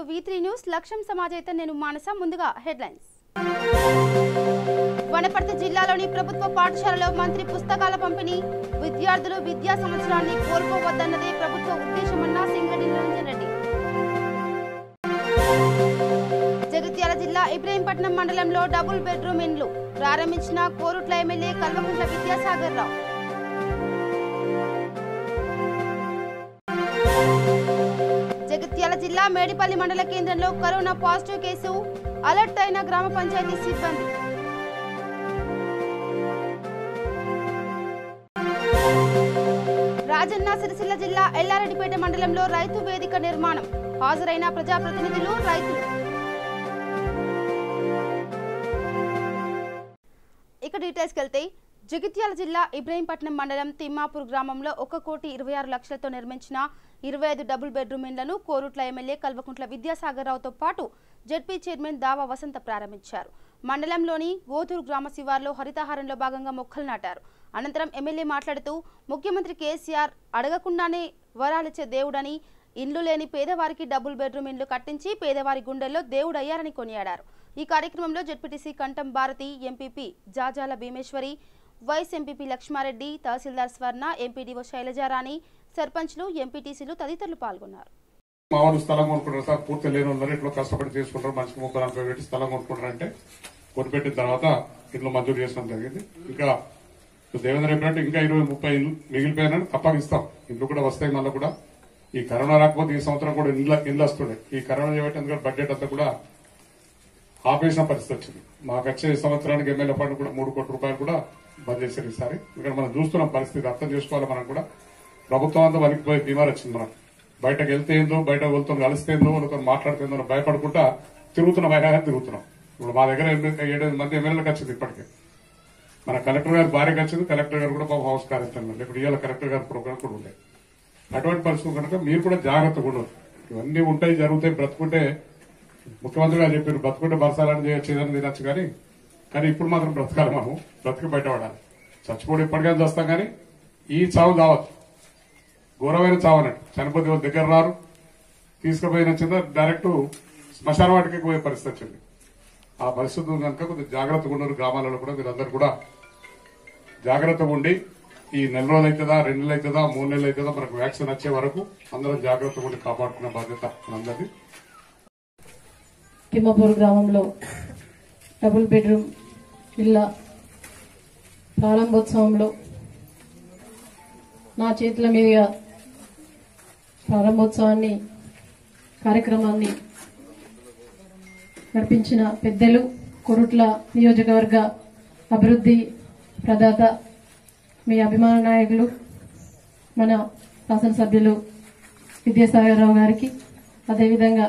To V3 news లక్ష్యం సమాజైతే నేను మానస ముందుగా హెడ్లైన్స్ వనపర్తి జిల్లాలోని ప్రభుత్వ పాఠశాలలో మంత్రి పుస్తకాల పంపిణీ విద్యార్థులు విద్యా సంవత్సరాన్ని కోల్పోవద్దన్నదే ప్రభుత్వ ఉద్దేశమన్న సింగరెడ్డి నిరంజన్ రెడ్డి జగిత్యాల జిల్లా ఇబ్రహీంపట్నం మండలంలో డబుల్ బెడ్రూమ్ ఇండ్లు ప్రారంభించిన కోరుట్ల ఎమ్మెల్యే కల్వకుంట్ల విద్యాసాగర్ రావు జగిత్యాల జిల్లా మేడిపల్లి మండల కేంద్రంలో కరోనా పాజిటివ్ కేసు అలర్ట్ అయిన గ్రామ పంచాయతీ సిబ్బంది రాజన్న సిరిసిల్ల జిల్లా ఎల్లారెడ్డిపేట మండలంలో రైతు వేదిక నిర్మాణం హాజరైన ప్రజాప్రతినిధులు రైతులు ఇక డీటెయిల్స్ వెళ్తే జగిత్యాల జిల్లా ఇబ్రహీంపట్నం మండలం తిమ్మాపూర్ గ్రామంలో 1,26,00,000తో నిర్మించిన 25 డబుల్ బెడ్రూమ్ ఇండ్లను కోరుట్ల ఎమ్మెల్యే కల్వకుంట్ల విద్యాసాగర్ రావుతో పాటు జెడ్పీ చైర్మన్ దావా వసంత ప్రారంభించారు. మండలంలోని గోదూరు గ్రామ శివార్లో హరితహారంలో భాగంగా మొక్కలు నాటారు. అనంతరం ఎమ్మెల్యే మాట్లాడుతూ ముఖ్యమంత్రి కేసీఆర్ అడగకుండానే వరాలిచ్చే దేవుడని, ఇండ్లు లేని పేదవారికి డబుల్ బెడ్రూమ్ ఇండ్లు కట్టించి పేదవారి గుండెల్లో దేవుడయ్యారని కొనియాడారు. ఈ కార్యక్రమంలో ZPTC Kantham Bharathi, MPP Jajala Bheemeshwari, vice MPP Lakshmareddy, తహసీల్దార్ స్వర్ణ, ఎంపీడీఓ శైలజారాణి, సర్పంచ్లు, ఎంపీటీసీలు తదితరులు పాల్గొన్నారు. మామూలు స్థలం కొనుక్కుంటారు సార్, పూర్తి లేని ఉన్నారు, ఇట్లా కష్టపడి తీసుకుంటారు, మనిషికి 30-40 పెట్టి స్థలం కొనుక్కుంటారంటే కొనిపెట్టిన తర్వాత ఇల్లు మంజూరు చేయడం జరిగింది. ఇంకా దేవేంద్ర చెప్పినట్టు ఇంకా 20-30 ఇల్లు మిగిలిపోయినా తప్పకిస్తాం. ఇల్లు కూడా వస్తాయి. మళ్ళీ కూడా ఈ కరోనా రాకపోతే ఈ సంవత్సరం కూడా ఇల్లు వస్తున్నాయి. ఈ కరోనా చేయబట్టి బడ్జెట్ అంతా కూడా ఆపేసిన పరిస్థితి వచ్చింది. మాకు వచ్చే సంవత్సరానికి ఎమ్మెల్యే ఫండ్ కూడా 3 కోట్ల రూపాయలు కూడా బంద్ చేశారు ఈసారి. ఇక్కడ మనం చూస్తున్నాం పరిస్థితి, అర్థం చేసుకోవాలి. మనం కూడా ప్రభుత్వం అంతా వణికిపోయి బీమార్ వచ్చింది. మనం బయటకు వెళ్తే ఏందో, బయట వాళ్ళతో కలిస్తే ఏందో, వాళ్ళతో మాట్లాడుతుందో భయపడుకుంటా తిరుగుతున్నాం, బయట తిరుగుతున్నాం. ఇప్పుడు మా దగ్గర 7 మంది ఎమ్మెల్యేలకు వచ్చింది ఇప్పటికే. మన కలెక్టర్ గారు భార్యకి వచ్చింది. కలెక్టర్ గారు కూడా పాపం హౌస్ కార్యక్రమం ఇప్పుడు ఇవాళ కలెక్టర్ గారి ప్రోగ్రాం కూడా ఉండే. అటువంటి పరిస్థితులు కనుక మీరు కూడా జాగ్రత్తగా ఉండదు. ఇవన్నీ ఉంటాయి, జరుగుతాయి. బ్రతుకుంటే ముఖ్యమంత్రి గారు చెప్పారు, బ్రతుకుంటే బరసాలని చేయొచ్చు, ఏదైనా తినచ్చు. కానీ ఇప్పుడు మాత్రం బ్రతకాలి. మనం బ్రతికి బయటపడాలి. చచ్చిపోవడం ఎప్పటికైనా చేస్తాం, కానీ ఈ చావు కావచ్చు, ఘోరమైన చావు అన్నట్టు. చనిపోతే వాళ్ళ దగ్గర రారు, తీసుకుపోయిన చిన్న డైరెక్ట్ శ్మశాన వాటికి పోయే పరిస్థితి వచ్చింది. ఆ పరిస్థితులు కనుక కొద్దిగా జాగ్రత్తగా ఉన్నారు. గ్రామాలలో కూడా మీరందరూ కూడా జాగ్రత్తగా ఉండి ఈ 1 నెల రోజులు అవుతుందా, 2 నెలలు అవుతుందా, 3 నెలలు అవుతుందా, మనకు వ్యాక్సిన్ వచ్చే వరకు అందరం జాగ్రత్తగా ఉండి కాపాడుకునే బాధ్యత మనందరిది. తిమ్మాపూర్ గ్రామంలో డబుల్ బెడ్రూమ్ ఇళ్ల ప్రారంభోత్సవంలో నా చేతుల మీదుగా ప్రారంభోత్సవాన్ని కార్యక్రమాన్ని నడిపించిన పెద్దలు, కొరుట్ల నియోజకవర్గ అభివృద్ధి ప్రదాత, మీ అభిమాన నాయకులు, మన శాసనసభ్యులు విద్యాసాగర్ రావు గారికి, అదేవిధంగా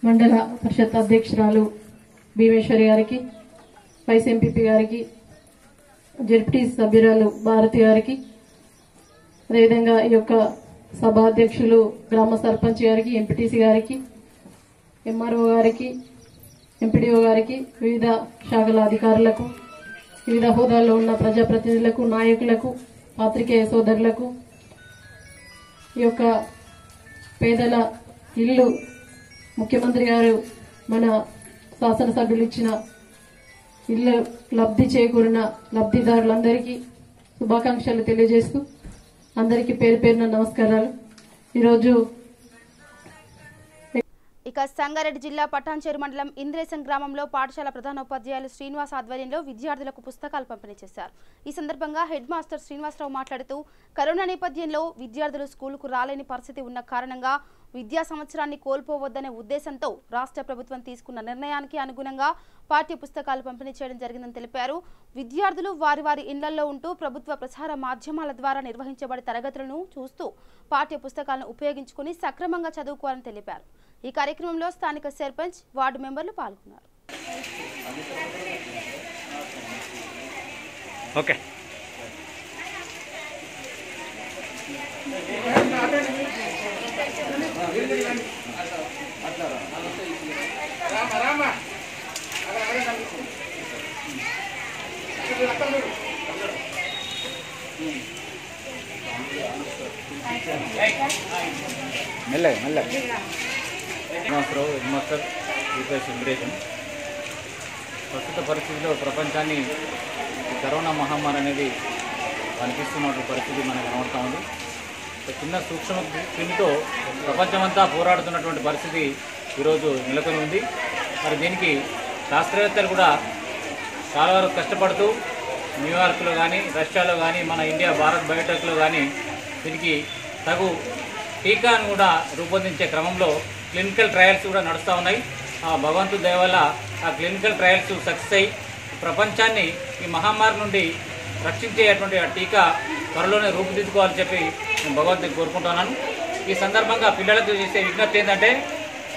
మండల పరిషత్ అధ్యక్షురాలు భీమేశ్వరి గారికి, వైస్ ఎంపీపీ గారికి, జెడ్పీ సభ్యురాలు భారతి గారికి, అదేవిధంగా ఈ యొక్క సభాధ్యక్షులు గ్రామ సర్పంచ్ గారికి, ఎంపీటీసీ గారికి, ఎంఆర్ఓ గారికి, ఎంపీడీఓ గారికి, వివిధ శాఖల అధికారులకు, వివిధ హోదాల్లో ఉన్న ప్రజాప్రతినిధులకు, నాయకులకు, పాత్రికేయ సోదరులకు, ఈ యొక్క పేదల ఇల్లు ముఖ్యమంత్రి గారు మన శాసనసభ్యులు ఇచ్చిన ఇల్లు లబ్ధి చేకూరిన లబ్ధిదారులందరికీ శుభాకాంక్షలు తెలియజేస్తూ అందరికీ పేరు పేరున నమస్కారాలు. ఈరోజు ఇక సంగారెడ్డి జిల్లా పటాన్చేరు మండలం ఇంద్రేశం గ్రామంలో పాఠశాల ప్రధానోపాధ్యాయులు శ్రీనివాస్ ఆధ్వర్యంలో విద్యార్థులకు పుస్తకాలు పంపిణీ చేశారు. ఈ సందర్భంగా హెడ్ మాస్టర్ శ్రీనివాసరావు మాట్లాడుతూ కరోనా నేపథ్యంలో విద్యార్థులు స్కూలుకు రాలేని పరిస్థితి ఉన్న కారణంగా విద్యా సంవత్సరాన్ని కోల్పోవద్దనే ఉద్దేశంతో రాష్ట్ర ప్రభుత్వం తీసుకున్న నిర్ణయానికి అనుగుణంగా పాఠ్య పుస్తకాలు పంపిణీ చేయడం జరిగిందని తెలిపారు. విద్యార్థులు వారి వారి ఇళ్లలో ఉంటూ ప్రభుత్వ ప్రసార మాధ్యమాల ద్వారా నిర్వహించబడే తరగతులను చూస్తూ పాఠ్య పుస్తకాలను ఉపయోగించుకుని సక్రమంగా చదువుకోవాలని తెలిపారు. ఈ కార్యక్రమంలో స్థానిక సర్పంచ్, వార్డు మెంబర్లు పాల్గొన్నారు. మెల్లగా శ్రీనివాసరావు హెడ్ మాస్టర్ యూపీఎస్ ఇంగ్రేజన్. ప్రస్తుత పరిస్థితిలో ప్రపంచాన్ని కరోనా మహమ్మారి అనేది కనిపిస్తున్నటువంటి పరిస్థితి మనకు కనబడుతూ ఉంది. చిన్న సూక్ష్మ క్రిమితో ప్రపంచమంతా పోరాడుతున్నటువంటి పరిస్థితి ఈరోజు నెలకొని ఉంది. మరి దీనికి శాస్త్రవేత్తలు కూడా చాలా వరకు కష్టపడుతూ న్యూయార్క్లో కానీ, రష్యాలో కానీ, మన ఇండియా భారత్ బయోటెక్లో కానీ దీనికి తగు టీకాను కూడా రూపొందించే క్రమంలో క్లినికల్ ట్రయల్స్ కూడా నడుస్తూ ఉన్నాయి. ఆ భగవంతుడి దయ వల్ల ఆ క్లినికల్ ట్రయల్స్ సక్సెస్ అయ్యి ప్రపంచాన్ని ఈ మహమ్మారి నుండి రక్షించేటువంటి ఆ టీకా త్వరలోనే రూపుదిద్దుకోవాలని చెప్పి నేను భగవంతుని కోరుకుంటున్నాను. ఈ సందర్భంగా పిల్లలకు చేసే విజ్ఞప్తి ఏంటంటే,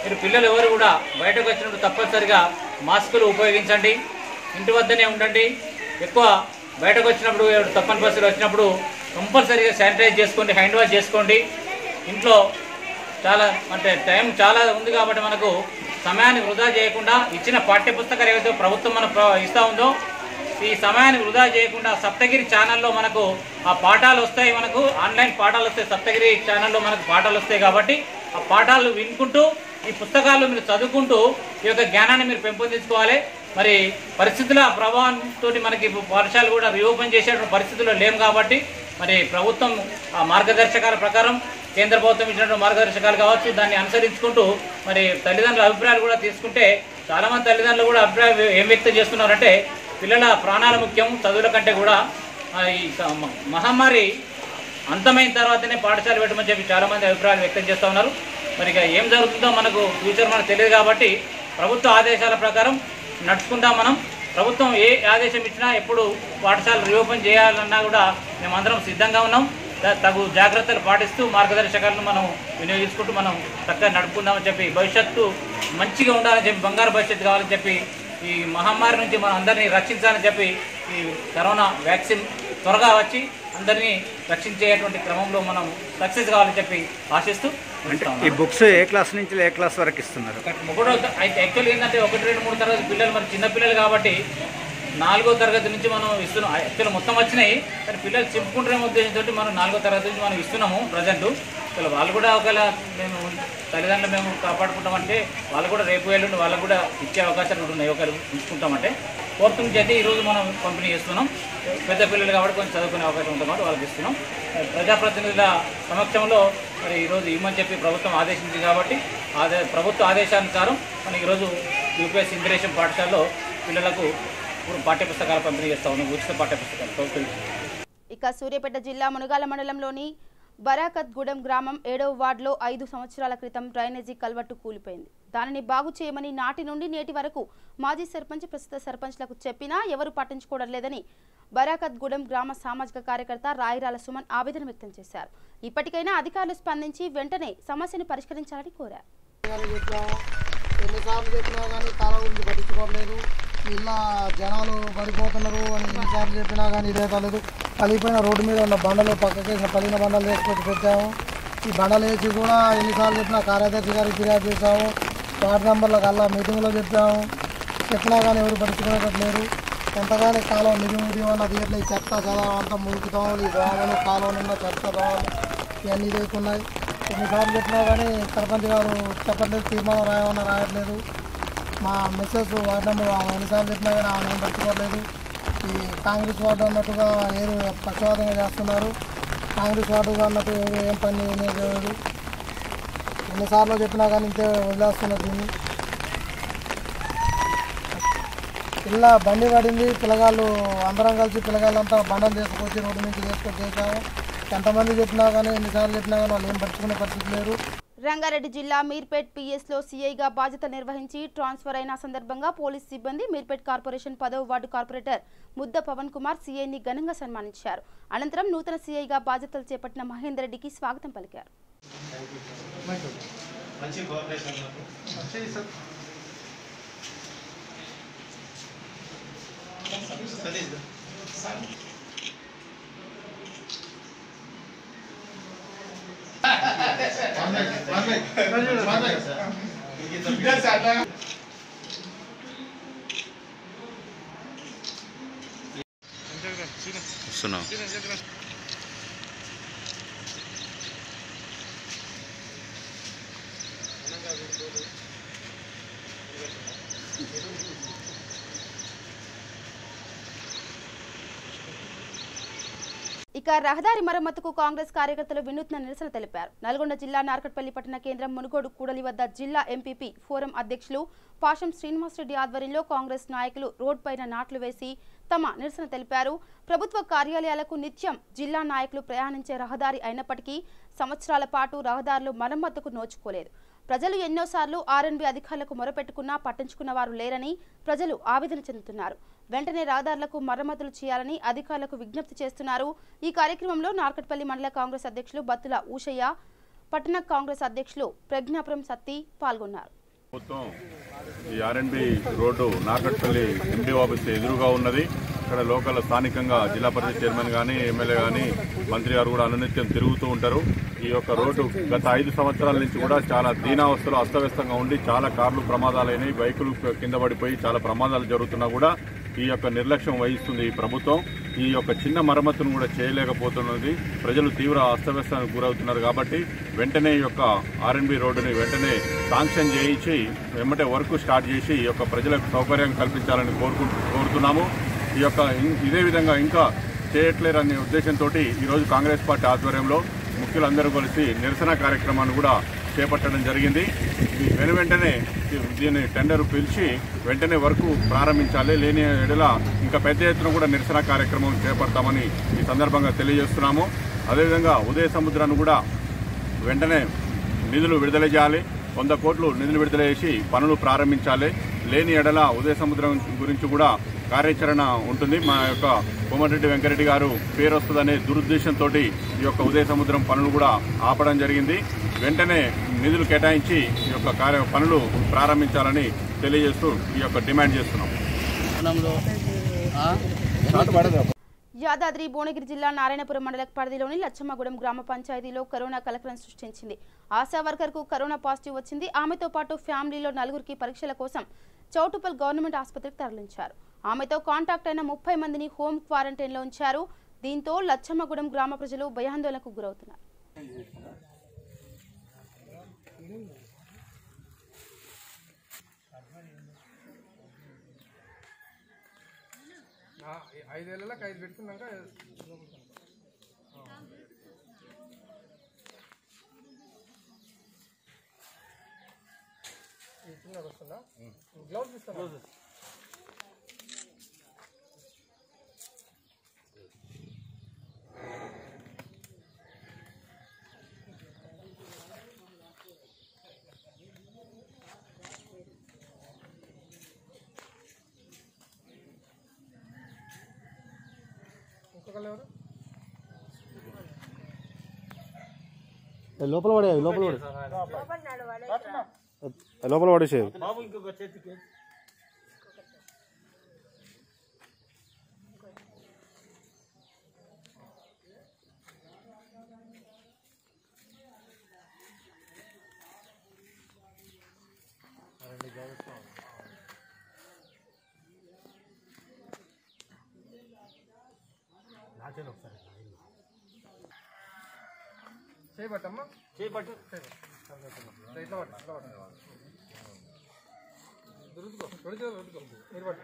మీరు పిల్లలు ఎవరు కూడా బయటకు వచ్చినప్పుడు తప్పనిసరిగా మాస్కులు ఉపయోగించండి, ఇంటి వద్దనే ఉండండి. ఎక్కువ బయటకు వచ్చినప్పుడు తప్పని పరిస్థితులు వచ్చినప్పుడు కంపల్సరీగా శానిటైజ్ చేసుకోండి, హ్యాండ్ వాష్ చేసుకోండి. ఇంట్లో చాలా టైం చాలా ఉంది కాబట్టి మనకు సమయాన్ని వృధా చేయకుండా ఇచ్చిన పాఠ్యపుస్తకాలు ఏవైతే ప్రభుత్వం మనకు ఇస్తూ ఉందో ఈ సమయాన్ని వృధా చేయకుండా సప్తగిరి ఛానల్లో మనకు ఆ పాఠాలు వస్తాయి, మనకు ఆన్లైన్ పాఠాలు వస్తాయి. సప్తగిరి ఛానల్లో మనకు పాఠాలు వస్తాయి కాబట్టి ఆ పాఠాలు వినుకుంటూ ఈ పుస్తకాలు మీరు చదువుకుంటూ ఈ యొక్క జ్ఞానాన్ని మీరు పెంపొందించుకోవాలి. మరి పరిస్థితుల ప్రభావంతో మనకి పాఠశాలలు కూడా రీఓపెన్ చేసేటువంటి పరిస్థితుల్లో లేము కాబట్టి మరి ప్రభుత్వం ఆ మార్గదర్శకాల ప్రకారం కేంద్ర ప్రభుత్వం ఇచ్చినటువంటి మార్గదర్శకాలు కావచ్చు దాన్ని అనుసరించుకుంటూ మరి తల్లిదండ్రుల అభిప్రాయాలు కూడా తీసుకుంటే చాలామంది తల్లిదండ్రులు కూడా అభిప్రాయం ఏం వ్యక్తం చేస్తున్నారంటే పిల్లల ప్రాణాలు ముఖ్యం చదువుల కంటే కూడా ఈ మహమ్మారి అంతమైన తర్వాతనే పాఠశాల పెట్టమని చెప్పి చాలామంది అభిప్రాయాలు వ్యక్తం చేస్తూ ఉన్నారు. మరి ఇక ఏం జరుగుతుందో మనకు ఫ్యూచర్ మనకు తెలియదు కాబట్టి ప్రభుత్వ ఆదేశాల ప్రకారం నడుచుకుందాం. మనం ప్రభుత్వం ఏ ఆదేశం ఇచ్చినా ఎప్పుడు పాఠశాలలు రీఓపెన్ చేయాలన్నా కూడా మేమందరం సిద్ధంగా ఉన్నాం. తగు జాగ్రత్తలు పాటిస్తూ మార్గదర్శకాలను మనం వినియోగించుకుంటూ మనం చక్కగా నడుపుకుందామని చెప్పి భవిష్యత్తు మంచిగా ఉండాలని చెప్పి బంగారు భవిష్యత్తు కావాలని చెప్పి ఈ మహమ్మారి నుంచి మనం అందరినీ రక్షించాలని చెప్పి ఈ కరోనా వ్యాక్సిన్ త్వరగా వచ్చి అందరినీ రక్షించేటువంటి క్రమంలో మనం సక్సెస్ కావాలని చెప్పి ఆశిస్తూ ఈ బుక్స్ ఏ క్లాస్ నుంచి ఏ క్లాస్ వరకు ఇస్తున్నారు? అయితే యాక్చువల్గా ఏంటంటే 1, 2, 3 తరగతి పిల్లలు మరి చిన్నపిల్లలు కాబట్టి 4వ తరగతి నుంచి మనం ఇస్తున్నాం. యాక్చువల్ మొత్తం వచ్చినాయి కానీ పిల్లలు చెప్పుకుంటున్న ఉద్దేశంతో మనం 4వ తరగతి నుంచి మనం ఇస్తున్నాము ప్రజెంట్. అసలు వాళ్ళు కూడా ఒకవేళ మేము తల్లిదండ్రులు మేము కాపాడుకుంటామంటే వాళ్ళు కూడా రేపు వెళ్ళండి వాళ్ళకు కూడా ఇచ్చే అవకాశాలు కూడా ఉన్నాయి. ఒకరు ఉంచుకుంటామంటే 4th నుంచి అయితే ఈరోజు మనం పంపిణీ చేస్తున్నాం. పెద్ద పిల్లలు కాబట్టి కొంచెం చదువుకునే అవకాశం ఉంటుంది కాబట్టి వాళ్ళకి ఇస్తున్నాం. ప్రజాప్రతినిధుల సమక్షంలో మరి ఈరోజు ఇవ్వమని చెప్పి ప్రభుత్వం ఆదేశించింది కాబట్టి ప్రభుత్వ ఆదేశానుసారం మనం ఈరోజు యూపీఎస్ ఇంగ్రేషన్ పాఠశాలలో పిల్లలకు పాఠ్యపుస్తకాలు పంపిణీ చేస్తా ఉన్నాం, ఉచిత పాఠ్యపుస్తకాలు. ఇక సూర్యాపేట జిల్లా మునగాల మండలంలోని బరాకత్గూడెం గ్రామం 7వ వార్డులో 5 సంవత్సరాల క్రితం డ్రైనేజీ కల్వర్టు కూలిపోయింది. దానిని బాగు చేయమని నాటి నుండి నేటి వరకు మాజీ సర్పంచ్ ప్రస్తుత సర్పంచ్లకు చెప్పినా ఎవరు పట్టించుకోవడం లేదని బరాకత్గూడెం గ్రామ సామాజిక కార్యకర్త రాయిరాల సుమన్ ఆవేదన వ్యక్తం చేశారు. ఇప్పటికైనా అధికారులు స్పందించి వెంటనే సమస్యను పరిష్కరించాలని కోరారు. ఎన్నిసార్లు చెప్పినా కానీ కాలం గురించి పట్టించుకోవట్లేదు. ఇలా జనాలు పడిపోతున్నారు అని ఎన్నిసార్లు చెప్పినా కానీ ఇదే కాలేదు. పలిపోయిన రోడ్డు మీద ఉన్న బండలు పక్కకేసిన పలిన బండలు వేసుకొచ్చి పెట్టాము. ఈ బండలు వేసి కూడా ఎన్నిసార్లు చెప్పినా కార్యదర్శి గారికి ఫిర్యాదు చేసాము. వార్డు మెంబర్లకు అలా మీటింగ్లో చెప్పినా కానీ ఎవరు పట్టించుకునేటట్లేరు. ఎంతగానే కాలం నిధి వల్ల తీయట్లే. ఈ చెత్త చదవంతా మురికి ఈ దోమలు కాలువ నిండా చెత్త దోమలు ఇవన్నీ లేకున్నాయి. ఎన్నిసార్లు చెప్పినా కానీ సర్పంచ్ గారు చెప్పట్లేదు, తీర్మానం రాయమన్నా రాయట్లేదు. మా మిస్సెస్ వార్డు నెంబర్ ఎన్నిసార్లు చెప్పినా కానీ ఆమె పట్టుకోవట్లేదు. ఈ కాంగ్రెస్ వార్డు అన్నట్టుగా ఏదో పక్షవాతంగా చేస్తున్నారు. కాంగ్రెస్ వార్డుగా అన్నట్టు ఏం పని లేదు. ఎన్నిసార్లు చెప్పినా కానీ ఇంతే వదిలేస్తున్నారు. దీన్ని ఇలా బండి పడింది. పిల్లగాళ్ళు అందరం కలిసి పిల్లగాళ్ళంతా బండలు తీసుకొచ్చి రోడ్డు నుంచి తీసుకొచ్చి చేసాము. ఎంతమంది చెప్పినా కానీ ఎన్నిసార్లు చెప్పినా కానీ వాళ్ళు ఏం పట్టుకునే పరిస్థితి లేరు. రంగారెడ్డి జిల్లా మీర్పేట్ పిఎస్లో సీఐగా బాధ్యతలు నిర్వహించి ట్రాన్స్ఫర్ అయిన సందర్భంగా పోలీస్ సిబ్బంది మీర్పేట్ కార్పొరేషన్ 10వ వార్డు కార్పొరేటర్ ముద్ద పవన్ కుమార్ సీఐని ఘనంగా సన్మానించారు. అనంతరం నూతన సీఐగా బాధ్యతలు చేపట్టిన మహేందర్ రెడ్డికి స్వాగతం పలికారు. వస్తున్నాం. ఇక రహదారి మరమ్మతుకు కాంగ్రెస్ కార్యకర్తలు వినూత్న నిరసన తెలిపారు. నల్గొండ జిల్లా నార్కట్పల్లి పట్టణ కేంద్రం మునుగోడు కూడలి వద్ద జిల్లా ఎంపీపీ ఫోరం అధ్యక్షులు పాషం శ్రీనివాసరెడ్డి ఆధ్వర్యంలో కాంగ్రెస్ నాయకులు రోడ్ పైన నాట్లు వేసి తమ నిరసన తెలిపారు. ప్రభుత్వ కార్యాలయాలకు నిత్యం జిల్లా నాయకులు ప్రయాణించే రహదారి అయినప్పటికీ సంవత్సరాల పాటు రహదారులు మరమ్మతుకు నోచుకోలేదు. ప్రజలు ఎన్నోసార్లు ఆర్ఎన్బి అధికారులకు మొరపెట్టుకున్నా పట్టించుకున్న వారు లేరని ప్రజలు ఆవేదన చెందుతున్నారు. వెంటనే రహదారులకు మరమ్మతులు చేయాలని అధికారులకు విజ్ఞప్తి చేస్తున్నారు. ఈ కార్యక్రమంలో నార్కట్పల్లి మండల కాంగ్రెస్ అధ్యక్షులు బత్తుల ఊషయ్య, పట్టణ కాంగ్రెస్ అధ్యక్షులు ప్రజ్ఞాపురం సత్తి పాల్గొన్నారు. మొత్తం ఈ RNB road Narketpally MP office ఎదురుగా ఉన్నది. ఇక్కడ లోకల్ స్థానికంగా జిల్లా పరిషత్ చైర్మన్ గానీ, ఎమ్మెల్యే గానీ, మంత్రి గారు కూడా అనునిత్యం తిరుగుతూ ఉంటారు. ఈ యొక్క రోడ్డు గత 5 సంవత్సరాల నుంచి కూడా చాలా దీనావస్థలో అస్తవ్యస్తంగా ఉండి చాలా కార్లు ప్రమాదాలైనవి, బైకులు కింద పడిపోయి చాలా ప్రమాదాలు జరుగుతున్నా కూడా ఈ యొక్క నిర్లక్ష్యం వహిస్తుంది ఈ ప్రభుత్వం. ఈ యొక్క చిన్న మరమ్మతును కూడా చేయలేకపోతున్నది. ప్రజలు తీవ్ర అస్తవ్యస్తానికి గురవుతున్నారు. కాబట్టి వెంటనే ఈ యొక్క ఆర్ఎన్బి రోడ్డుని వెంటనే శాంక్షన్ చేయించి వెంబటే వర్క్ స్టార్ట్ చేసి ఈ యొక్క ప్రజలకు సౌకర్యం కల్పించాలని కోరుతున్నాము. ఈ యొక్క ఇదే విధంగా ఇంకా చేయట్లేరనే ఉద్దేశంతో ఈరోజు కాంగ్రెస్ పార్టీ ఆధ్వర్యంలో ముఖ్యులందరూ కలిసి నిరసన కార్యక్రమాన్ని కూడా చేపట్టడం జరిగింది. వెంటనే దీన్ని టెండర్ పిలిచి వెంటనే వర్క్ ప్రారంభించాలి. లేని ఎడల ఇంకా పెద్ద ఎత్తున కూడా నిరసన కార్యక్రమం చేపడతామని ఈ సందర్భంగా తెలియజేస్తున్నాము. అదేవిధంగా ఉదయ సముద్రాన్ని కూడా వెంటనే నిధులు విడుదల చేయాలి. 100 కోట్లు నిధులు విడుదల చేసి పనులు ప్రారంభించాలి. లేని ఎడల ఉదయ సముద్రం గురించి కూడా కార్యాచరణ ఉంటుంది. మా యొక్క కోమటిరెడ్డి వెంకరెడ్డి గారు పేరు వస్తుందనే దురుద్దేశంతో ఈ యొక్క ఉదయ సముద్రం పనులు కూడా ఆపడం జరిగింది. వెంటనే నిధులు కేటాయించి ఈ యొక్క పనులు ప్రారంభించాలని తెలియజేస్తూ ఈ యొక్క డిమాండ్ చేస్తున్నాం. యాదాద్రి భువనగిరి జిల్లా నారాయణపురం మండల పరిధిలోని లచ్చమ్మగూడెం గ్రామ పంచాయతీలో కరోనా కలకలం సృష్టించింది. ఆశా వర్కర్ కు కరోనా పాజిటివ్ వచ్చింది. ఆమెతో పాటు ఫ్యామిలీలో 4గురికి పరీక్షల కోసం చౌటుపల్ గవర్నమెంట్ ఆసుపత్రికి తరలించారు. ఆమెతో కాంటాక్ట్ అయిన 30 మందిని హోమ్ క్వారంటైన్లో ఉంచారు. దీంతో లచ్చమ్మగూడెం గ్రామ ప్రజలు భయాందోళనకు గురవుతున్నారు. ఐదేళ్ళకి 5 పెట్టుకున్నాక వస్తుందా? గ్లౌజ్ ఇస్తాను. లోపల పడే లోపల పడేసేది. చేయబట్టమ్మా, చేయబట్టు ఇట్లా పట్టు, ఇట్లా పట్టు, రుద్దుకో, రుద్దుకో, మీరు పట్టు.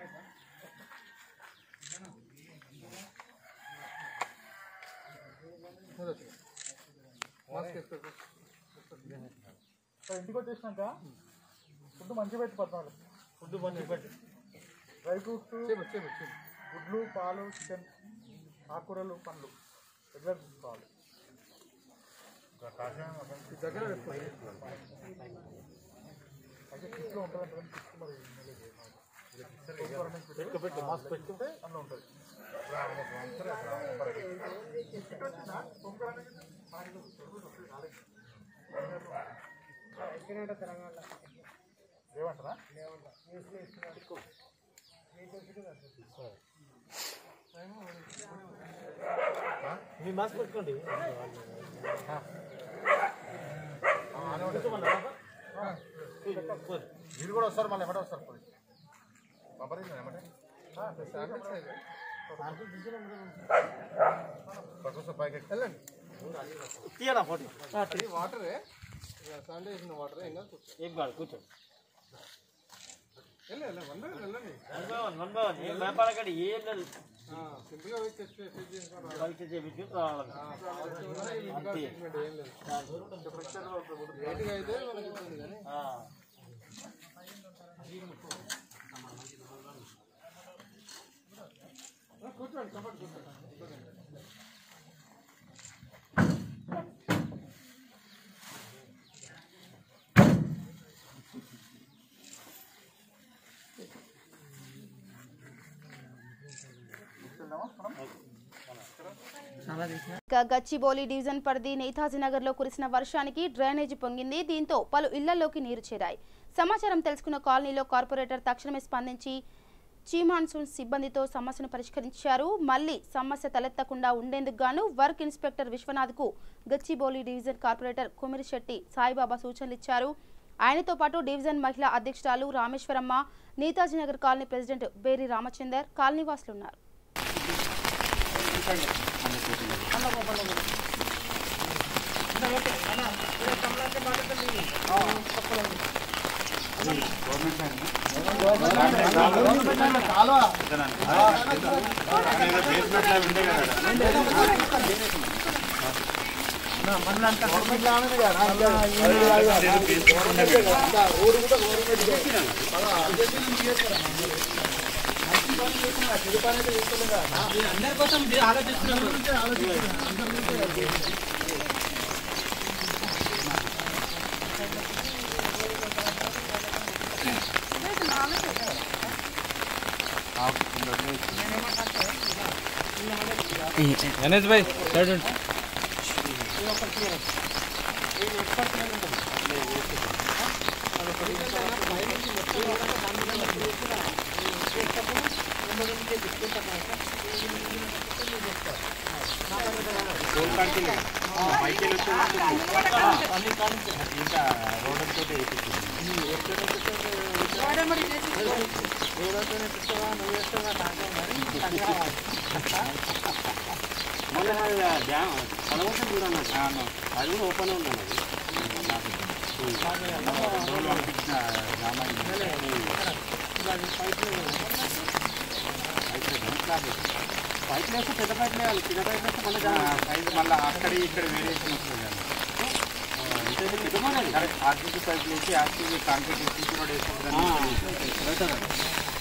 మాస్క్ వేసుకో. ఇంటికి వచ్చేసినాక ఫుడ్ మంచిగా పెట్టి పడుతున్నాడు. ఫుడ్ మంచిగా పెట్టి డ్రై ఫ్రూట్స్, గుడ్లు, పాలు, చికెన్, ఆకుకూరలు, పండ్లు రెగ్యులర్ తీసుకోవాలి. దగ్గర పెట్టుకోండి. అయితే కిట్లో ఉంటుంది. మరి మాస్క్ పెట్టుకుంటే అందులో ఉంటుంది. తెలంగాణ ఏమంటారా? మీ మాస్క్ పెట్టుకోండి. మీరు కూడా వస్తారు, మళ్ళీ ఎమ్మటే వస్తారు. వెళ్ళండి. తీయడా ఫోటో. వాటరే శానిటైజేషన్ వాటరే. ఏం కాదు, కూర్చోండి. వెళ్ళండి. గచ్చిబౌలి డివిజన్ పరిధి నేతాజీ నగర్ లో కురిసిన వర్షానికి డ్రైనేజీ పొంగింది. దీంతో పలు ఇళ్లలోకి నీరు చేరాయి. సమాచారం తెలుసుకున్న కాలనీలో కార్పొరేటర్ తక్షణమే స్పందించి చీమాన్సూన్ సిబ్బందితో సమస్యను పరిష్కరించారు. మళ్లీ సమస్య తలెత్తకుండా ఉండేందుకు గాను వర్క్ ఇన్స్పెక్టర్ విశ్వనాథ్ కు గచ్చిబౌలి డివిజన్ కార్పొరేటర్ కొమిరిశెట్టి సాయిబాబా సూచనలు ఇచ్చారు. ఆయనతో పాటు డివిజన్ మహిళా అధ్యక్షురాలు రామేశ్వరమ్మ, నేతాజీ నగర్ కాలనీ ప్రెసిడెంట్ బేరి రామచందర్ కాలనీవాసులు ఉన్నారు. गणेश भाई అది ఓపెన్ ఉన్నాను పైప్ వేస్తే పెద్ద పైప్ వేయాలి, చిన్న పైప్ వేస్తే మళ్ళీ సైజ్ మళ్ళీ అక్కడ ఇక్కడ వేరియేషన్ వస్తుంది కదా. ఆర్టీసీ పైప్ వేసి ఆర్టీసీ కాంక్రీట్ వేసి కూడా వేసుకుంటాను.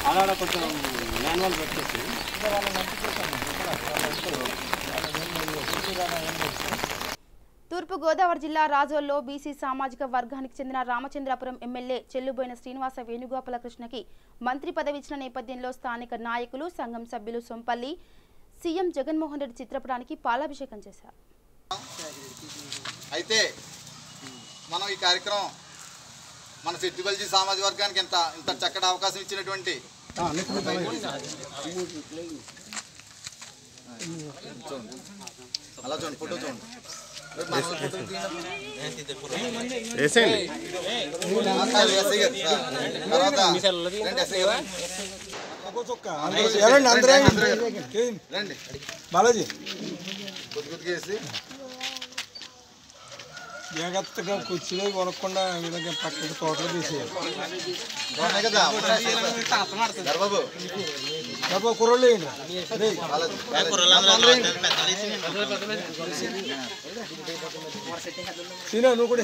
అలా కొంచెం మాన్యువల్ పెట్టేసి తూర్పు గోదావరి జిల్లా రాజోల్లో బీసీ సామాజిక వర్గానికి చెందిన రామచంద్రాపురం ఎమ్మెల్యే చెల్లుబోయిన శ్రీనివాస వేణుగోపాలకృష్ణకి మంత్రి పదవి ఇచ్చిన నేపథ్యంలో స్థానిక నాయకులు, సంఘం సభ్యులు సొంపల్లి సీఎం జగన్మోహన్ రెడ్డి చిత్రపటానికి పాలాభిషేకం చేశారు. అయితే మనం ఈ కార్యక్రమం మన సెట్టిబల్జీ సామాజిక వర్గానికి ఇంత చక్కటి అవకాశం ఇచ్చినటువంటి అలా చూడండి, ఫోటో చూడండి. బాలాజీ కొద్దిగా జాగ్రత్తగా కూర్చుని కొనకుండా విధంగా పక్కకి తోటలో తీసేయాలి కదా. కుర్రోళ్ళు సీనా నువ్వు కూడా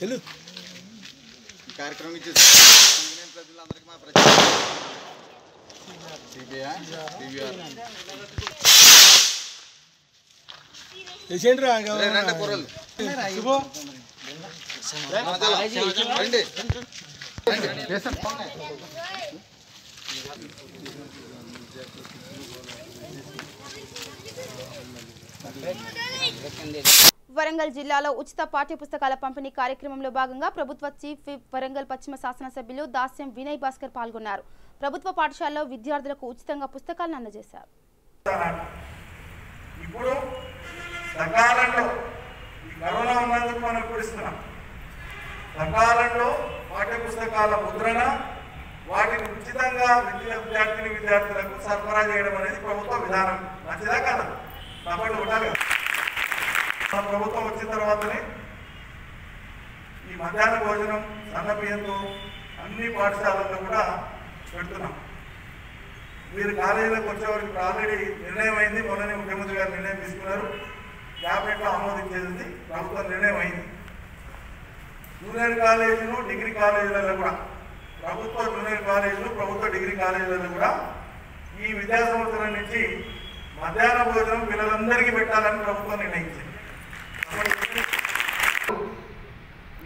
వెళ్ళు. కార్యక్రమం ఇచ్చేసి ప్రజలందరికీ మా వరంగల్ జిల్లాలో ఉచిత పాఠ్య పుస్తకాల పంపిణీ కార్యక్రమంలో భాగంగా ప్రభుత్వ చీఫ్ విప్ వరంగల్ పశ్చిమ శాసనసభ్యులు దాస్యం వినయ్ భాస్కర్ పాల్గొన్నారు. ప్రభుత్వ పాఠశాలలో విద్యార్థులకు ఉచితంగా పుస్తకాలను అందజేశారు. ఇప్పుడు సకాలంలో కరోనా ఉన్నందుకు మనం పిలుస్తున్నాం. సకాలంలో పాఠ్య పుస్తకాల ముద్రణ వాటిని ఉచితంగా విద్యార్థులకు సరఫరా చేయడం అనేది ప్రభుత్వ విధానం. మంచిదా కదా? తప్పకుండా ఉండాలి. మన ప్రభుత్వం వచ్చిన తర్వాతనే ఈ మధ్యాహ్న భోజనం సన్నబియ్యంతో అన్ని పాఠశాలల్లో కూడా పెడుతున్నాం. మీరు కాలేజీలకు వచ్చేవారికి ఆల్రెడీ నిర్ణయం అయింది. మొన్ననే ముఖ్యమంత్రి గారు నిర్ణయం తీసుకున్నారు. క్యాబినెట్లో ఆమోదించేది ప్రభుత్వ నిర్ణయం అయింది. జూనియర్ కాలేజీలు డిగ్రీ కాలేజీలలో కూడా ప్రభుత్వ జూనియర్ కాలేజీలు ప్రభుత్వ డిగ్రీ కాలేజీలలో కూడా ఈ విద్యా సంవత్సరం నుంచి మధ్యాహ్న భోజనం పిల్లలందరికీ పెట్టాలని ప్రభుత్వం నిర్ణయించింది.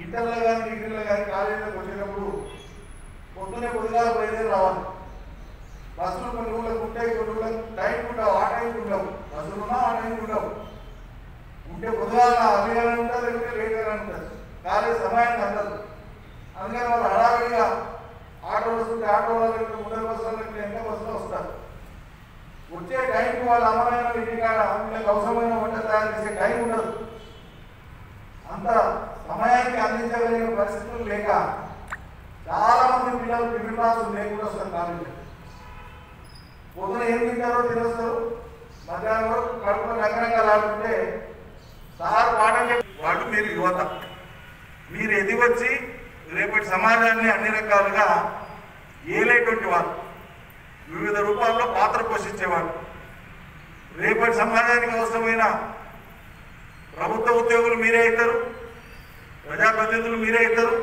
ఇంటర్లో కానీ డిగ్రీలో కానీ కాలేజీలోకి వచ్చేటప్పుడు పొద్దుగా బయలుదేరి రావాలి. బస్సులు కొన్ని ఊళ్ళకు ఉంటాయి, కొన్ని ఊళ్ళకు టైంకి ఉండవు, ఆ టైంకి ఉండవు. బస్సులు ఉన్నా ఆ టైంకి ఉండవు. ఉంటే పొద్దుగా అభియానం ఉంటుంది, లేకపోతే లేట్గా ఉంటుంది. కాలేజీ సమయానికి అందదు. అందుకని వాళ్ళు హడావిడిగా ఆటోలు వస్తుంటే ఆటోలో ముందర బస్సులో వెనక బస్సులో వస్తారు. వచ్చే టైంకి వాళ్ళు అమలైన ఇంటికాడ వీళ్ళకి అవసరమైన వంట తయారు చేసే టైం ఉండదు. అంత సమయానికి అందించగలిగిన పరిస్థితులు లేక చాలా మంది పిల్లలు టిఫిన్ బాక్సులు లేకుండా వస్తారు కాలేజీ. పొద్దున ఏం తింటారో తినేస్తారు, మధ్యాహ్నం వరకు కడుపులో రకరకాలు ఆడుతుంటే సార్ పాఠం వాడు మీరు యువత, మీరు ఎదిగొచ్చి రేపటి సమాజాన్ని అన్ని రకాలుగా ఏలేటువంటి వారు, వివిధ రూపాల్లో పాత్ర పోషించేవారు. రేపటి సమాజానికి అవసరమైన ప్రభుత్వ ఉద్యోగులు మీరే అవుతారు, ప్రజాప్రతినిధులు మీరే అవుతారు.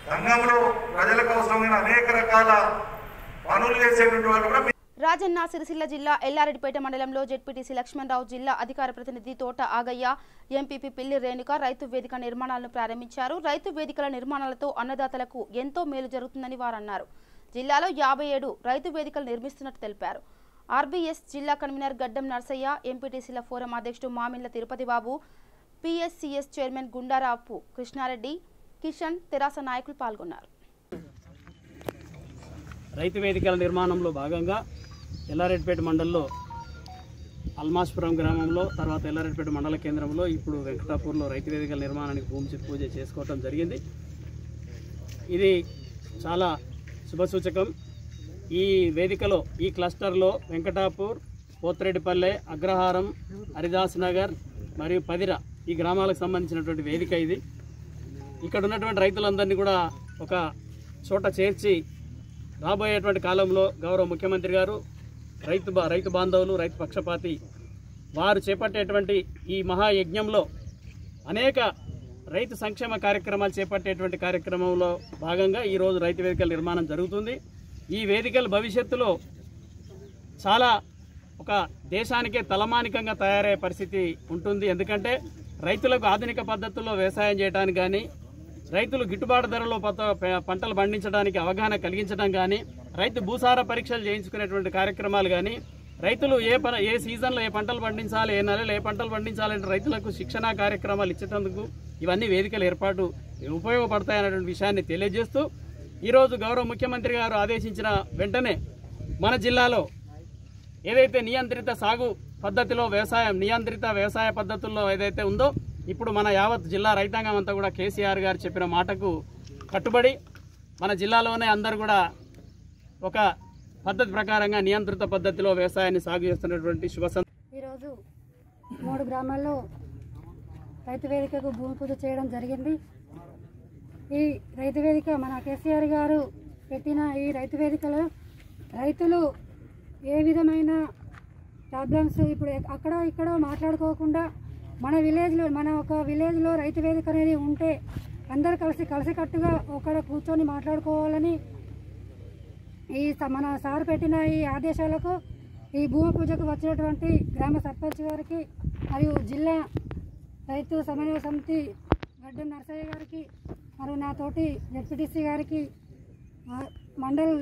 సంఘంలో ప్రజలకు అవసరమైన అనేక రకాల పనులు చేసేటువంటి వాళ్ళు కూడా. రాజన్న సిరిసిల్ల జిల్లా ఎల్లారెడ్డిపేట మండలంలో జెడ్పీటీసీ లక్ష్మణరావు, జిల్లా అధికార ప్రతినిధి తోట ఆగయ్య, ఎంపీపీ పిల్లి రేణుక రైతు వేదిక నిర్మాణాలను ప్రారంభించారు. రైతు వేదికల నిర్మాణాలతో అన్నదాతలకు ఎంతో మేలు జరుగుతుందని వారు అన్నారు. జిల్లాలో 57 రైతు వేదికలు నిర్మిస్తున్నట్టు తెలిపారు. ఆర్బీఎస్ జిల్లా కన్వీనర్ గడ్డం నర్సయ్య, ఎంపీటీసీల ఫోరం అధ్యక్షుడు మామిళ్ల తిరుపతి బాబు, పిఎస్సిఎస్ చైర్మన్ గుండారాపు కృష్ణారెడ్డి, కిషన్, తెరాస నాయకులు పాల్గొన్నారు. రైతు వేదికల నిర్మాణంలో భాగంగా ఎల్లారెడ్డిపేట మండలంలో అల్మాస్పురం గ్రామంలో, తర్వాత ఎల్లారెడ్డిపేట మండల కేంద్రంలో, ఇప్పుడు వెంకటాపూర్లో రైతు వేదికల నిర్మాణానికి భూమి పూజ చేసుకోవటం జరిగింది. ఇది చాలా శుభసూచకం. ఈ వేదికలో, ఈ క్లస్టర్లో వెంకటాపూర్, పోతిరెడ్డిపల్లె, అగ్రహారం, హరిదాస్ నగర్ మరియు పదిర ఈ గ్రామాలకు సంబంధించినటువంటి వేదిక ఇది. ఇక్కడ ఉన్నటువంటి రైతులందరినీ కూడా ఒక చోట చేర్చి రాబోయేటువంటి కాలంలో గౌరవ ముఖ్యమంత్రి గారు రైతు బాంధవులు, రైతు పక్షపాతి వారు చేపట్టేటువంటి ఈ మహాయజ్ఞంలో అనేక రైతు సంక్షేమ కార్యక్రమాలు చేపట్టేటువంటి కార్యక్రమంలో భాగంగా ఈరోజు రైతు వేదికల నిర్మాణం జరుగుతుంది. ఈ వేదికలు భవిష్యత్తులో చాలా ఒక దేశానికే తలమానికంగా తయారయ్యే పరిస్థితి ఉంటుంది. ఎందుకంటే రైతులకు ఆధునిక పద్ధతుల్లో వ్యవసాయం చేయడానికి కానీ, రైతులు గిట్టుబాటు ధరలో పంటలు పండించడానికి అవగాహన కలిగించడం కానీ, రైతు భూసార పరీక్షలు చేయించుకునేటువంటి కార్యక్రమాలు కానీ, రైతులు ఏ సీజన్లో ఏ పంటలు పండించాలి, ఏ నెలలో ఏ పంటలు పండించాలంటే రైతులకు శిక్షణ కార్యక్రమాలు ఇచ్చేందుకు ఇవన్నీ వేదికల ఏర్పాటు ఉపయోగపడతాయనేటువంటి విషయాన్ని తెలియజేస్తూ, ఈరోజు గౌరవ ముఖ్యమంత్రి గారు ఆదేశించిన వెంటనే మన జిల్లాలో ఏదైతే నియంత్రిత సాగు పద్ధతిలో నియంత్రిత వ్యవసాయ పద్ధతుల్లో ఏదైతే ఉందో, ఇప్పుడు మన యావత్ జిల్లా రైతాంగం అంతా కూడా కేసీఆర్ గారు చెప్పిన మాటకు కట్టుబడి మన జిల్లాలోనే అందరూ కూడా ఒక పద్ధతి ప్రకారంగా నియంత్రిత పద్ధతిలో వ్యవసాయాన్ని సాగు చేస్తున్నటువంటి ఈరోజు 3 గ్రామాల్లో రైతు వేదికకు భూమి పూజ చేయడం జరిగింది. ఈ రైతు వేదిక మన కేసీఆర్ గారు పెట్టిన ఈ రైతు వేదికలో రైతులు ఏ విధమైన ప్రాబ్లమ్స్ ఇప్పుడు అక్కడ ఇక్కడ మాట్లాడుకోకుండా మన ఒక విలేజ్లో రైతు వేదిక అనేది ఉంటే అందరు కలిసికట్టుగా ఒకడ కూర్చొని మాట్లాడుకోవాలని మన సార్ పెట్టిన ఈ ఆదేశాలకు ఈ భూమి పూజకు వచ్చినటువంటి గ్రామ సర్పంచ్ గారికి మరియు జిల్లా రైతు సమన్వయ సమితి గడ్డం నర్సయ్య గారికి మరియు నాతోటి జెడ్పీటీసీ గారికి, మండల్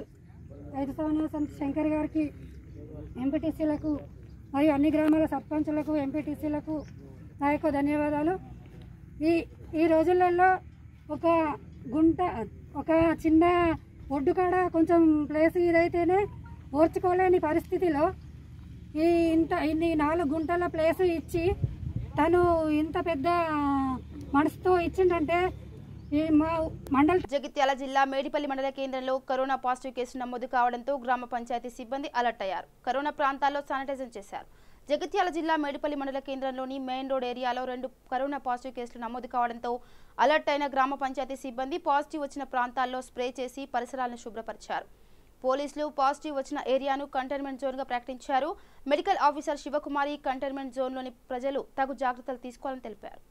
రైతు సమన్వయ సమితి శంకర్ గారికి, ఎంపీటీసీలకు మరియు అన్ని గ్రామాల సర్పంచులకు, ఎంపీటీసీలకు నా యొక్క ధన్యవాదాలు. ఈ రోజులలో ఒక చిన్న ఒడ్డు కాడ కొంచెం ప్లేస్ ఇదైతేనే ఓర్చుకోలేని పరిస్థితిలో ఇన్ని 4 గుంటల ప్లేస్ ఇచ్చి తను ఇంత పెద్ద మనసుతో ఇచ్చిందంటే ఈ మా మండల జగిత్యాల జిల్లా మేడిపల్లి మండల కేంద్రంలో కరోనా పాజిటివ్ కేసులు నమోదు కావడంతో గ్రామ పంచాయతీ సిబ్బంది అలర్ట్ అయ్యారు. కరోనా ప్రాంతాల్లో శానిటైజర్ చేశారు. జగిత్యాల జిల్లా మేడిపల్లి మండల కేంద్రంలోని మెయిన్ రోడ్ ఏరియాలో 2 కరోనా పాజిటివ్ కేసులు నమోదు కావడంతో అలర్ట్ అయిన గ్రామ పంచాయతీ సిబ్బంది పాజిటివ్ వచ్చిన ప్రాంతాల్లో స్ప్రే చేసి పరిసరాలను శుభ్రపరిచారు. పోలీసులు పాజిటివ్ వచ్చిన ఏరియాను కంటైన్మెంట్ జోన్గా ప్రకటించారు. మెడికల్ ఆఫీసర్ శివకుమారి కంటైన్మెంట్ జోన్లోని ప్రజలు తగు జాగ్రత్తలు తీసుకోవాలని తెలిపారు.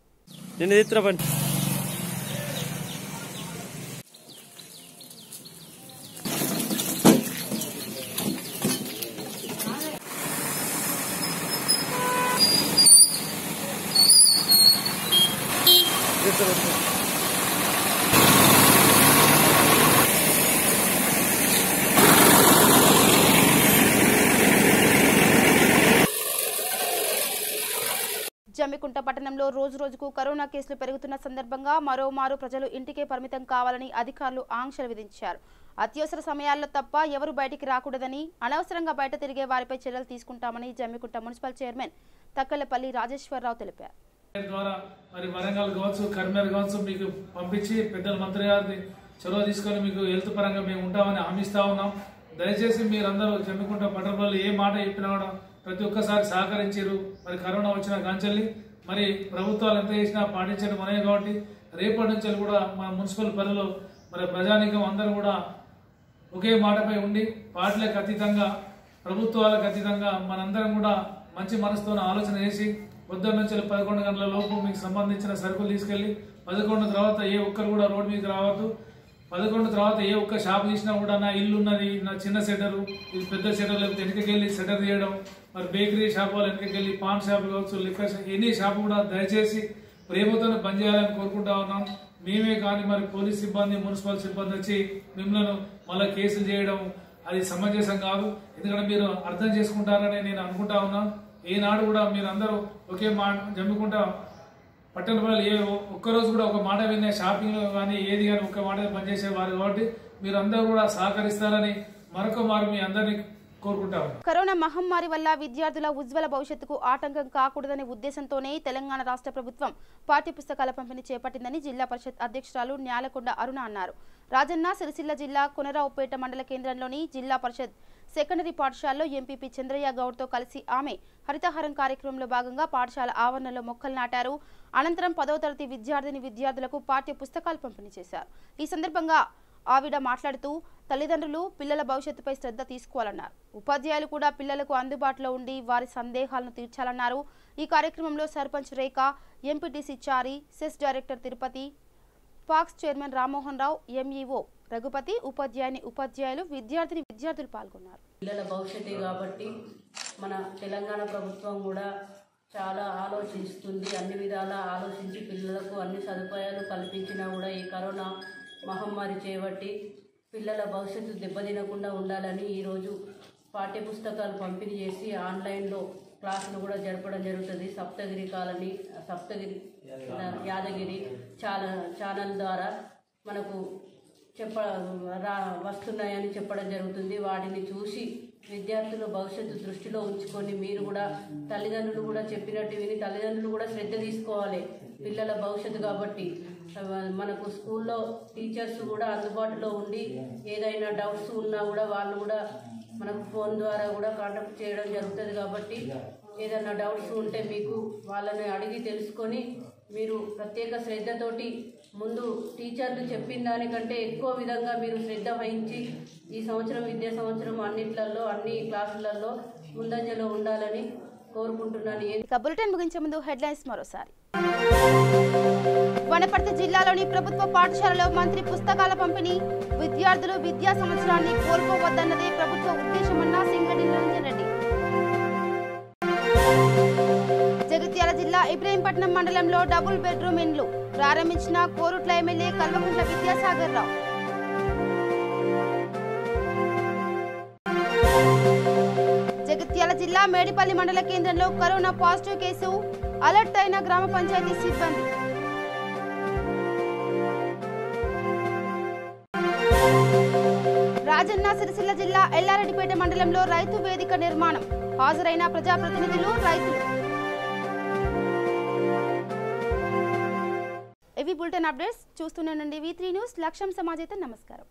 జమ్మికుంట పట్టణంలో రోజురోజుకు కరోనా కేసులు పెరుగుతున్న సందర్భంగా మరోమారు ప్రజలు ఇంటికే పరిమితం కావాలని అధికారులు ఆంక్షలు విధించారు. అత్యవసర సమయాల్లో తప్ప ఎవరు బయటికి రాకూడదని, అనవసరంగా బయట తిరిగే వారిపై చర్యలు తీసుకుంటామని జమ్మికుంట మున్సిపల్ చైర్మన్ తక్కలపల్లి రాజేశ్వరరావు తెలిపారు. ద్వారా మరి వరంగల్ కావచ్చు, కరీంనగర్ కావచ్చు మీకు పంపించి పెద్దల మంత్రి గారిని చొరవ తీసుకొని మీకు హెల్త్ పరంగా మేము ఉంటామని హామీస్తా ఉన్నాం. దయచేసి మీరందరూ జమ్మికుంట పట్టణంలో ఏ మాట చెప్పినా కూడా ప్రతి ఒక్కసారి సహకరించారు. మరి కరోనా వచ్చిన కాంచెల్లి మరి ప్రభుత్వాలు ఎంత చేసినా పాటించడం మనమే కాబట్టి రేపటి నుంచి కూడా మన మున్సిపల్ పరిధిలో మరి ప్రజానీకం అందరూ కూడా ఒకే మాటపై ఉండి పార్టీలకు అతీతంగా ప్రభుత్వాలకు అతీతంగా మనందరం కూడా మంచి మనసుతో ఆలోచన చేసి పొద్దున్న నుంచి 11 గంటల లోపు మీకు సంబంధించిన సరుకులు తీసుకెళ్లి 11 తర్వాత ఏ ఒక్కరు కూడా రోడ్డు మీకు రావద్దు. 11 తర్వాత ఏ ఒక్క షాప్ తీసినా కూడా నా ఇల్లు ఉన్నది, నా చిన్న షెటరు, ఇది పెద్ద షెటర్, లేకపోతే వెనకకెళ్ళి షెటర్ తీయడం, మరి బేకరీ షాప్ వాళ్ళు వెనకకెళ్ళి పాన్ షాప్ కావచ్చు, లిక్కర్ షాప్, ఎనీ షాప్ కూడా దయచేసి ప్రేమతోనే బంద్ చేయాలని కోరుకుంటా ఉన్నాం. మేమే కానీ మరి పోలీస్ సిబ్బంది, మున్సిపల్ సిబ్బంది వచ్చి మిమ్మల్ని మళ్ళీ కేసులు చేయడం అది సమంజసం కాదు. ఎందుకంటే మీరు అర్థం చేసుకుంటారని నేను అనుకుంటా ఉన్నాను. ఏనాడు కూడా మీరు అందరూ ఒకే మాట జమ్మికుంటా పట్టణ ప్రజలు ఏ ఒక్కరోజు కూడా ఒక మాట వినే షాపింగ్ కానీ ఏది కానీ ఒక్క మాట పనిచేసేవారు కాబట్టి మీరు అందరూ కూడా సహకరిస్తారని మరొక మారు మీ అందరినీ కోరుకుంటారు. కరోనా మహమ్మారి వల్ల విద్యార్థుల ఉజ్వల భవిష్యత్తుకు ఆటంకం కాకూడదనే ఉద్దేశంతోనే తెలంగాణ రాష్ట్ర ప్రభుత్వం పాఠ్యపుస్తకాల పంపిణీ చేపట్టిందని జిల్లా పరిషత్ అధ్యక్షురాలు న్యాలకొండ అరుణ అన్నారు. రాజన్న సిరిసిల్ల జిల్లా కొనరావుపేట మండల కేంద్రంలోని జిల్లా పరిషత్ సెకండరీ పాఠశాలలో ఎంపీపీ చంద్రయ్య గౌడ్తో కలిసి ఆమె హరితహారం కార్యక్రమంలో భాగంగా పాఠశాల ఆవరణలో మొక్కలు నాటారు. అనంతరం 10వ తరగతి విద్యార్థులకు పాఠ్య పుస్తకాలు పంపిణీ చేశారు. ఈ సందర్భంగా ఆవిడ మాట్లాడుతూ తల్లిదండ్రులు పిల్లల భవిష్యత్తుపై శ్రద్ధ తీసుకోవాలన్నారు. ఉపాధ్యాయులు కూడా పిల్లలకు అందుబాటులో ఉండి వారి సందేహాలను తీర్చాలన్నారు. ఈ కార్యక్రమంలో sarpanch Rekha, MPTC Chari, CESS director Tirupati, PACS chairman Rammohan Rao, MEO Raghupati, ఉపాధ్యాయులు, విద్యార్థులు పాల్గొన్నారు. పిల్లల భవిష్యత్తే కాబట్టి మన తెలంగాణ ప్రభుత్వం కూడా చాలా ఆలోచిస్తుంది. అన్ని విధాలా ఆలోచించి పిల్లలకు అన్ని సదుపాయాలు కల్పించినా కూడా ఈ కరోనా మహమ్మారి చేపట్టి పిల్లల భవిష్యత్తు దెబ్బతినకుండా ఉండాలని ఈరోజు పాఠ్యపుస్తకాలు పంపిణీ చేసి ఆన్లైన్లో క్లాసులు కూడా జరపడం జరుగుతుంది. సప్తగిరి యాదగిరి ఛానల్ ద్వారా మనకు వస్తున్నాయని చెప్పడం జరుగుతుంది. వాటిని చూసి విద్యార్థుల భవిష్యత్తు దృష్టిలో ఉంచుకొని మీరు కూడా తల్లిదండ్రులు కూడా చెప్పినట్టు విని తల్లిదండ్రులు కూడా శ్రద్ధ తీసుకోవాలి. పిల్లల భవిష్యత్తు కాబట్టి మనకు స్కూల్లో టీచర్స్ కూడా అందుబాటులో ఉండి ఏదైనా డౌట్స్ ఉన్నా కూడా వాళ్ళు కూడా మనకు ఫోన్ ద్వారా కూడా కాంటాక్ట్ చేయడం జరుగుతుంది. కాబట్టి ఏదైనా డౌట్స్ ఉంటే మీకు వాళ్ళని అడిగి తెలుసుకొని మీరు ప్రత్యేక శ్రద్ధతోటి ముందు టీచర్లు చెప్పిన దానికంటే ఎక్కువ విధంగా మీరు శ్రద్ధ వహించి ఈ విద్యా సంవత్సరం అన్ని క్లాసులలో ముందంజలో ఉండాలని కోరుకుంటున్నాను. బులెటిన్ ముగించే ముందు హెడ్లైన్స్ మరోసారి. వనపర్తి జిల్లాలోని ప్రభుత్వ పాఠశాలలో మంత్రి పుస్తకాల పంపిణీ. విద్యార్థులు విద్యా సంవత్సరాన్ని కోల్పోవద్దన్నదే ప్రభుత్వ ఉద్దేశమన్న సింగరెడ్డి నిరంజన్ రెడ్డి. జగిత్యాల జిల్లా ఇబ్రహీంపట్నం మండలంలో డబుల్ బెడ్రూమ్ ఇండ్లు ప్రారంభించిన కోరుట్ల ఎమ్మెల్యే కల్వకుంట్ల విద్యాసాగర్ రావు. జగిత్యాల జిల్లా మేడిపల్లి మండల కేంద్రంలో కరోనా పాజిటివ్ కేసు, అలర్ట్ అయిన గ్రామ పంచాయతీ సిబ్బంది. రాజన్న సిరిసిల్ల జిల్లా ఎల్లారెడ్డిపేట మండలంలో రైతు వేదిక నిర్మాణం, హాజరైన ప్రజాప్రతినిధులు, రైతులు. ఇవి బులెటిన్ అప్డేట్స్. చూస్తూనే ఉండండి V3 న్యూస్. లక్ష్యం సమాజైతే. నమస్కారం.